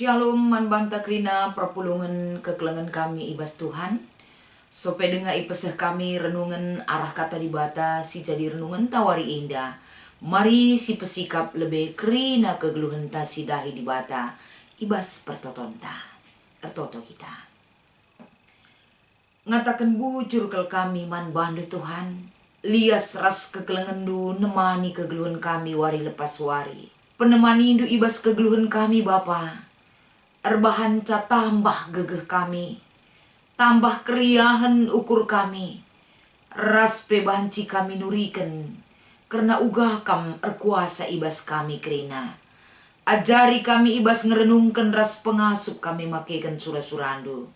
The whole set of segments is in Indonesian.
Shalom manbanta krina perpulungan kekelengan kami ibas Tuhan. Sope denga ipeseh kami renungan arah kata di bata si jadi renungan tawari indah. Mari si pesikap lebih krina kegeluhan ta si dahi di bata ibas pertotonta. Ertoto kita. Ngatakan bujur kel kami man bandu Tuhan. Lias ras kekelengan du nemani kegeluhan kami wari lepas wari. Penemani indu ibas kegeluhan kami Bapa. Erbahan ca tambah gegeh kami, tambah keriahan ukur kami, ras pebanci kami nuriken, karena uga kam erkuasa ibas kami kerina. Ajari kami ibas ngerenungkan ras pengasup kami makaikan sura-surandu.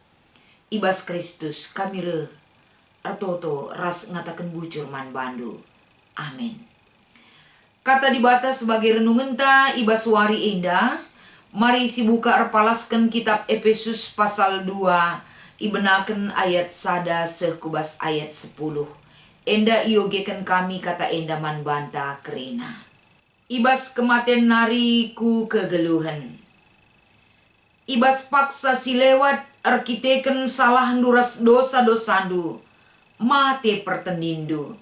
Ibas Kristus kami ertoto ras ngatakan bujur man bandu. Amin. Kata dibata sebagai renungan ta ibas wari indah. Mari si buka erpalaskan kitab Efesus pasal 2. Ibenaken ayat sada sekubas ayat 10. Enda iogekan kami kata enda man banta kerina. Ibas kematian nari ku kegeluhan. Ibas paksa si lewat arkiteken salah nduras dosa-dosandu. Mate pertendindu.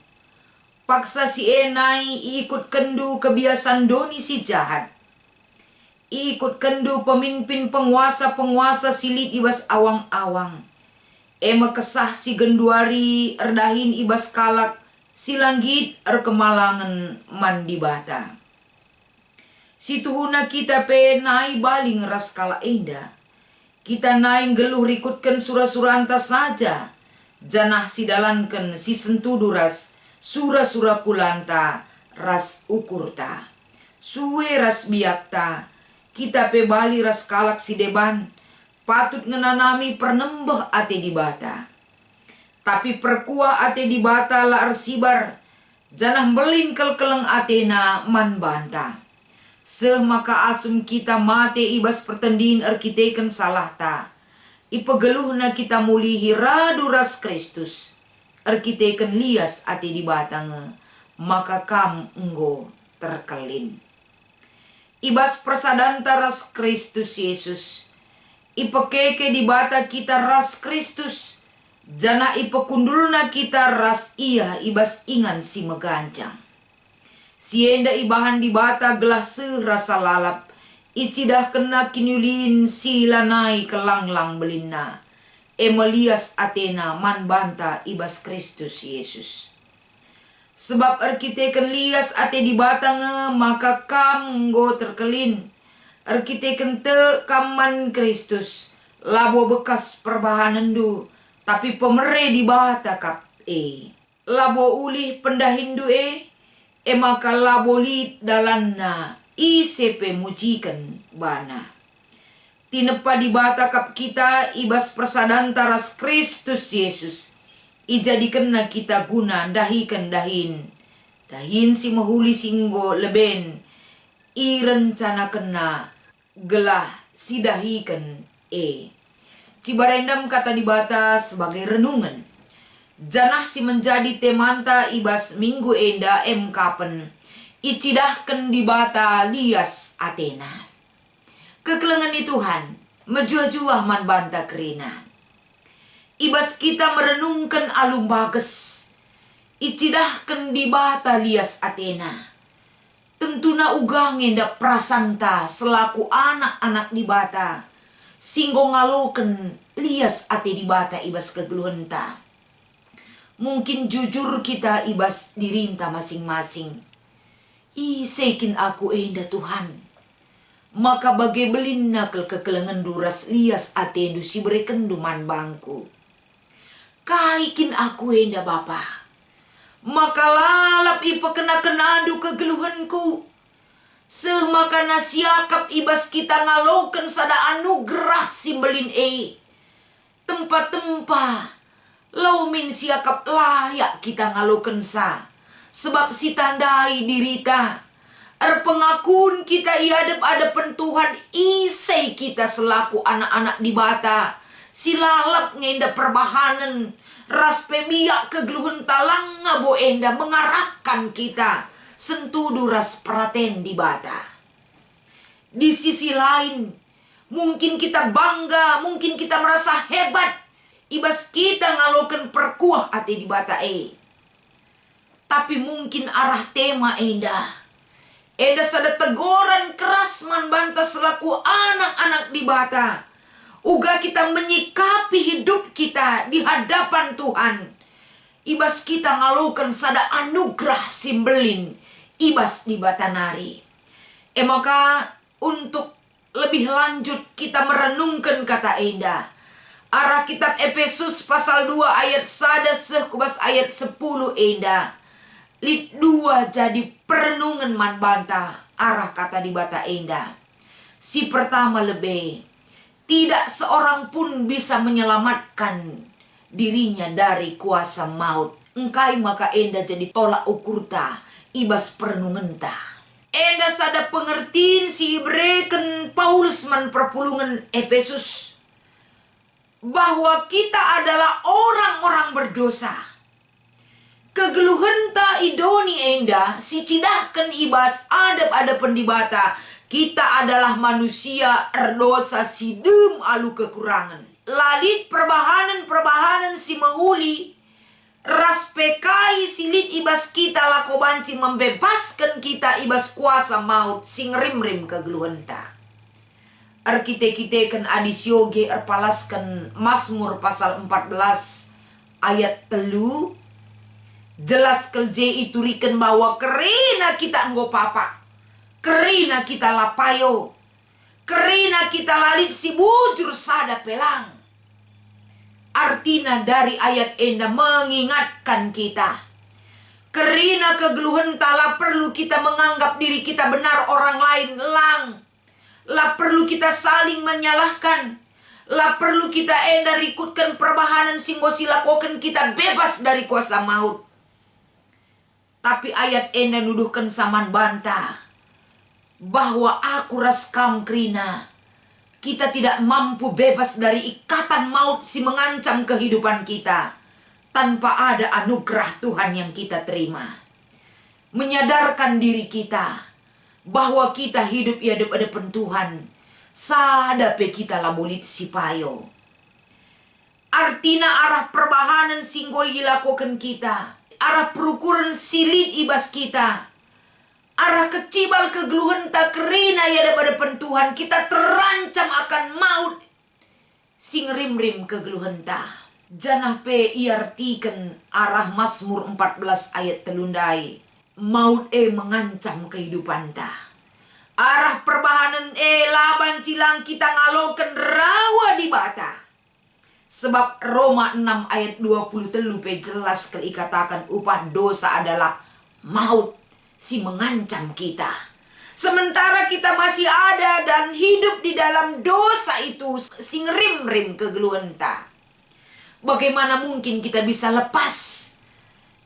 Paksa si enai ikut kendu kebiasaan doni si jahat. Ikut kendu pemimpin penguasa-penguasa silip ibas awang-awang. Ema kesah si genduari erdahin ibas kalak si langgit erkemalangan mandi bata. Si tuhuna kita pe nai baling ras kala enda. Kita nai geluh rikutkan sura-suranta saja. Janah si dalankan si sentuduras sura-sura kulanta ras ukurta. Suwe ras biakta. Kita pe bali ras kalak si deban, patut ngenanami pernembeh ate di bata. Tapi perkuah ate di bata la arsibar, janah belin keleng atena man banta. Seh maka asum kita mate ibas pertendin arkiteken salah ta. Ipegeluhna kita mulihi radu ras Kristus. Arkiteken lias ate di bata nge, maka kam enggo terkelin. Ibas persadanta ras Kristus Yesus. Ipekeke di bata kita ras Kristus. Jana ipekundulna kita ras iya ibas ingan si megancang. Sienda ibahan di bata gelah rasa lalap. Icidah kena kinyulin si lanai kelanglang belina. Emelias Athena man banta ibas Kristus Yesus. Sebab arkiteken lias ate di batang maka kam nggo terkelin. Arkiteken te kaman Kristus. Labo bekas perbahanan du. Tapi pemere di bata kap Labo ulih pendahindu maka labo lid dalanna. Isepe mujikan bana. Tinepa di bata kap kita ibas persadanta ras Kristus Yesus. Ijadikanna kita guna dahikan dahin. Dahin si mahuli singgo leben. I rencana kena gelah si dahikan Cibarendam kata di bata sebagai renungan. Janah si menjadi temanta ibas minggu enda kapen. Icidahkan di bata lias Athena. Kekelengan di Tuhan. Mejuah-juah man banta kerina. Ibas kita merenungkan alum bages. Icidahkan di bata lias Athena. Tentuna ugang ngenda prasanta selaku anak-anak di bata. Singgo ngaloken lias ate di bata ibas kegeluhan ta. Mungkin jujur kita ibas dirinta masing-masing. Sekin aku enda Tuhan. Maka bagai belin nakal kekelengan duras lias ate du si bereken duman bangku. Kaikin aku enda Bapa. Maka lalap ipekenadu kegeluhanku. Semaka nasiakap ibas kita ngaloken sada anugerah simbelin tempat-tempat laumin siakap layak kita ngaloken sa. Sebab si tandai dirita. Erpengakun kita iadep-adepen Tuhan isai kita selaku anak-anak di bata. Silalap ngenda perbahanan. Ras pemiak kegeluhan talang ngabo enda mengarahkan kita. Sentudu ras praten di bata. Di sisi lain, Mungkin kita bangga, mungkin kita merasa hebat. Ibas kita ngalokan perkuah ati di bata Tapi mungkin arah tema enda. Enda sada teguran keras man banta selaku anak-anak di bata. Uga kita menyikapi hidup kita di hadapan Tuhan. Ibas kita ngalokan sada anugerah simbelin. Ibas di bata nari. Maka untuk lebih lanjut kita merenungkan kata enda. Arah kitab Efesus pasal 2 ayat 1 sekubas ayat 10 enda. Lid 2 jadi perenungan man banta arah kata di bata enda. Si pertama lebih. Tidak seorang pun bisa menyelamatkan dirinya dari kuasa maut. Engkai maka enda jadi tolak ukur ta. Ibas perenungan ta. Enda sada pengertiin si ibreken Paulus man perpulungan Efesus. Bahwa kita adalah orang-orang berdosa. Kegeluhan ta idoni enda, si cidahkan ibas adab pendibata. Kita adalah manusia erdosa sidem alu kekurangan. Lalit perbahanan si menguli. Ras pekai silit ibas kita lako banci membebaskan kita ibas kuasa maut sing rim kegeluhan ta. Arkite-kitekan adisyoge erpalaskan Mazmur pasal 14 ayat 3 jelas kelje iturikan bahwa kerina kita enggo papa, kerina kita lapayo, kerina kita lalit si bujur sada pelang. Artina dari ayat enda mengingatkan kita. Kerina kegeluhan tala perlu kita menganggap diri kita benar orang lain lang. Lah perlu kita saling menyalahkan. Lah perlu kita enda rikutkan perbahanan singgo silakokan kita bebas dari kuasa maut. Tapi ayat enda nuduhkan saman bantah. Bahwa aku raskam krina. Kita tidak mampu bebas dari ikatan maut si mengancam kehidupan kita. Tanpa ada anugerah Tuhan yang kita terima. Menyadarkan diri kita. Bahwa kita hidup ya hadapan Tuhan. Sadape kita labulit si payo. Artina arah perbahanan singgol dilakukan kita. Arah perukuran silit ibas kita. Arah kecibal kegeluhan tak kerina ya hadapan Tuhan. Kita terancam akan maut. Sing rim kegeluhan ta. Janah pe iartikan arah Mazmur 14 ayat telundai. Maut mengancam kehidupan ta. Arah perbahanan laban cilang kita ngalokan rawa di bata. Sebab Roma 6 ayat 23 pe jelas keikatakan upah dosa adalah maut si mengancam kita. Sementara kita masih ada dan hidup di dalam dosa itu sing rim kegeluhan ta. Bagaimana mungkin kita bisa lepas?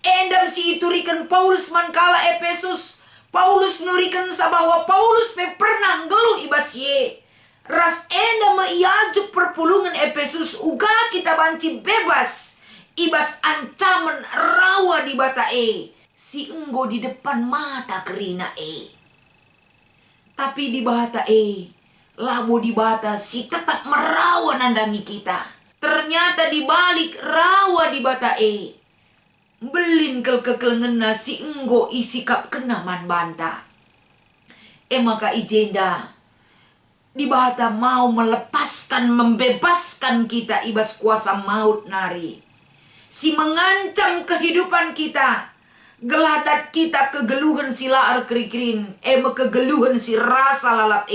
Endam si iturikan Paulus mankala Efesus. Paulus nurikan sa bahwa Paulus pernah ngeluh ibas ye. Ras endam maiajuk perpulungan Efesus uga kita banci bebas. Ibas ancaman rawa di bata si enggo di depan mata kerina Tapi di bata labo di bata si tetap merawa nandangi kita. Ternyata di balik rawa di bata belin kekelengena si enggo isikap kenaman banta. Maka ijenda di bata mau melepaskan, membebaskan kita ibas kuasa maut nari. Si mengancam kehidupan kita. Geladat kita kegeluhan si laar kerikrin. Kegeluhan si rasa lalap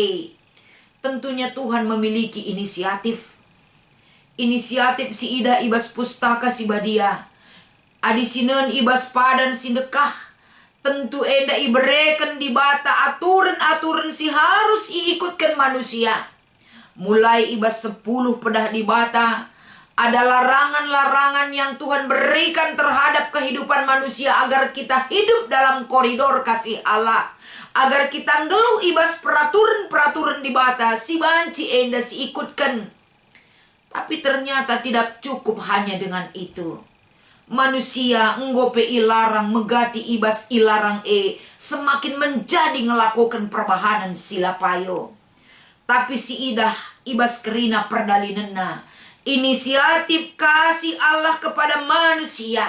Tentunya Tuhan memiliki inisiatif. Inisiatif si ida ibas pustaka si badia. Adisinen ibas padan sindekah. Tentu enda ibereken di bata aturan si harus iikutkan manusia. Mulai ibas 10 pedah di bata. Ada larangan-larangan yang Tuhan berikan terhadap kehidupan manusia. Agar kita hidup dalam koridor kasih Allah. Agar kita ngeluh ibas peraturan-peraturan di bata. Si banci enda si ikutkan. Tapi ternyata tidak cukup hanya dengan itu. Manusia nggope ilarang megati ibas ilarang semakin menjadi ngelakukan perbahanan silapayo. Tapi si idah ibas kerina perdalinena. Inisiatif kasih Allah kepada manusia.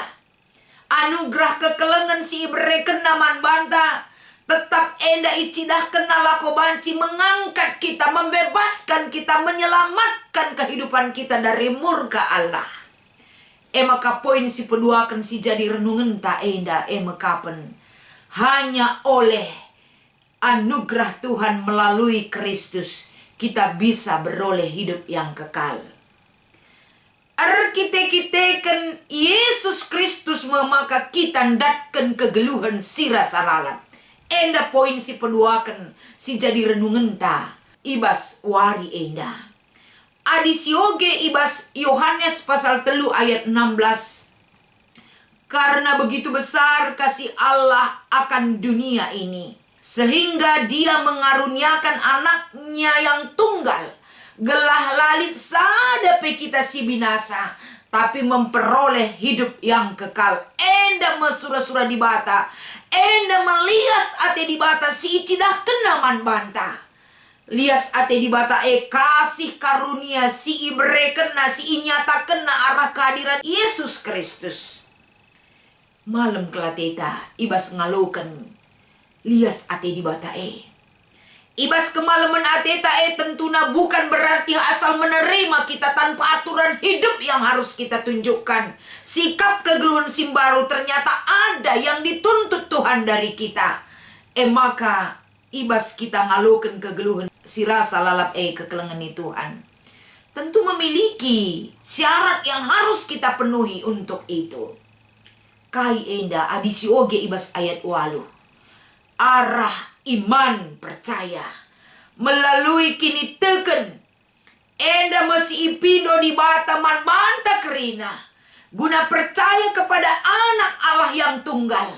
Anugerah kekelengan si ibre kena man banta. Tetap enda icidah kena lako banci mengangkat kita, membebaskan kita, menyelamatkan kehidupan kita dari murka Allah. Maka poin si peduakan si jadi renungan tak enda kapan. Hanya oleh anugerah Tuhan melalui Kristus kita bisa beroleh hidup yang kekal. Kita Yesus Kristus memaka kita datkan kegeluhan sira salalat. Enda poin si peduakan si jadi renungan ta ibas wari enda. Adisioge ibas Yohanes pasal 3 ayat 16. Karena begitu besar kasih Allah akan dunia ini, sehingga dia mengaruniakan anaknya yang tunggal, gelah lalit sadape kita si binasa, tapi memperoleh hidup yang kekal. Enda mesura-sura di bata, enda melias ate di bata si icidah kenaman banta. Lias ate di bata kasih karunia si ibre kena si inyata kena arah kehadiran Yesus Kristus. Malam kelateta ibas ngalukan lias ate di bata ibas kemalaman ateta tentuna bukan berarti asal menerima kita tanpa aturan hidup yang harus kita tunjukkan. Sikap kegeluhan simbaru ternyata ada yang dituntut Tuhan dari kita. Maka ibas kita ngalukan kegeluhan si rasa lalap kekelengan Tuhan. Tentu memiliki syarat yang harus kita penuhi untuk itu. Kai enda adisi oge ibas ayat 8. Arah iman percaya melalui kini teken enda masih ipindo di bataman banta kerina guna percaya kepada anak Allah yang tunggal.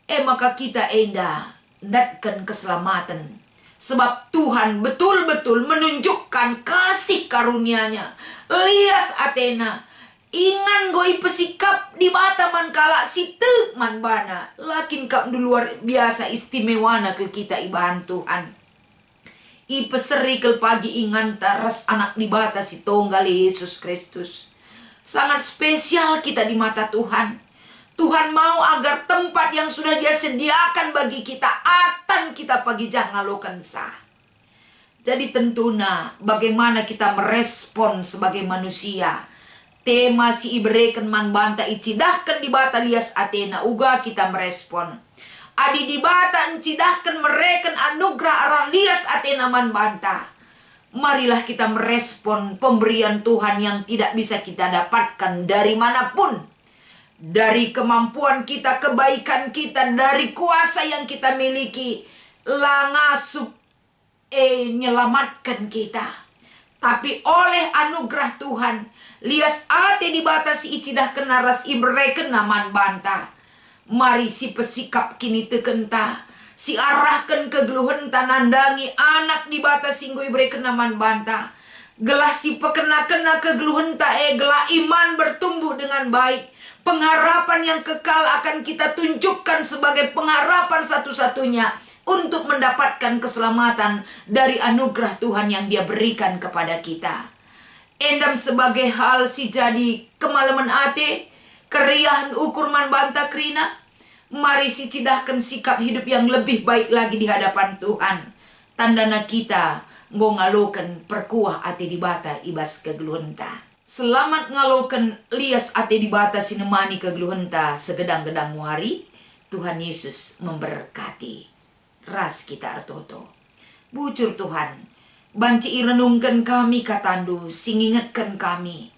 Maka kita enda datkan keselamatan sebab Tuhan betul-betul menunjukkan kasih karunia-Nya. Lias Athena ingan goi pesikap di bataman kala sitek man bana. Lakin kap luar biasa istimewana ke kita ibahan Tuhan. Ipeseri kel pagi ingan taras anak di bata si tunggal Yesus Kristus. Sangat spesial kita di mata Tuhan. Tuhan mau agar tempat yang sudah Dia sediakan bagi kita atan kita pagi jangalokan sah. Jadi tentunya bagaimana kita merespon sebagai manusia. Tema si ibreken man banta icidahkan di bata lias Athena uga kita merespon. Adi di bata encidahkan mereken anugerah arah lias Athena man banta. Marilah kita merespon pemberian Tuhan yang tidak bisa kita dapatkan dari manapun. Dari kemampuan kita, kebaikan kita, dari kuasa yang kita miliki. Langasup nyelamatkan kita. Tapi oleh anugerah Tuhan, lias ate dibatasi icidah kenaras ibreken naman banta. Mari si pesikap kini tekenta, si arahkan kegeluhan tanandangi anak dibatasi nggo ibreken naman banta. Gelah si pekena-kena kegeluhan gelah iman bertumbuh dengan baik. Pengharapan yang kekal akan kita tunjukkan sebagai pengharapan satu-satunya untuk mendapatkan keselamatan dari anugerah Tuhan yang Dia berikan kepada kita. Endam sebagai hal si jadi kemalaman ate, keriahan ukur man banta krina. Mari si cidahkan sikap hidup yang lebih baik lagi di hadapan Tuhan. Tandana kita ngalokan perkuah ate di bata ibas kegeluhenta. Selamat ngalokan lias ate di bata sinemani kegeluhenta segedang-gedang muari. Tuhan Yesus memberkati. Ras kita artoto. Bujur Tuhan, banci irenungkan kami katandu, singingatkan kami.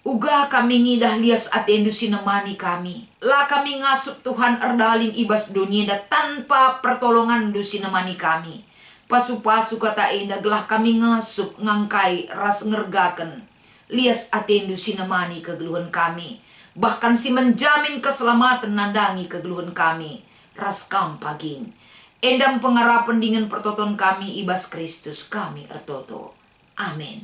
Uga kami ngidah lias atendu sinemani kami. Lah kami ngasup Tuhan erdalin ibas dunia tanpa pertolongan du sinemani kami. Pasu-pasu kata indah gelah kami ngasup ngangkai ras ngergaken. Lias atendu sinemani kegeluhan kami. Bahkan si menjamin keselamatan nandangi kegeluhan kami. Ras kam paging. Endam pengarapan dengan pertoton kami ibas Kristus kami ertoto. Amin.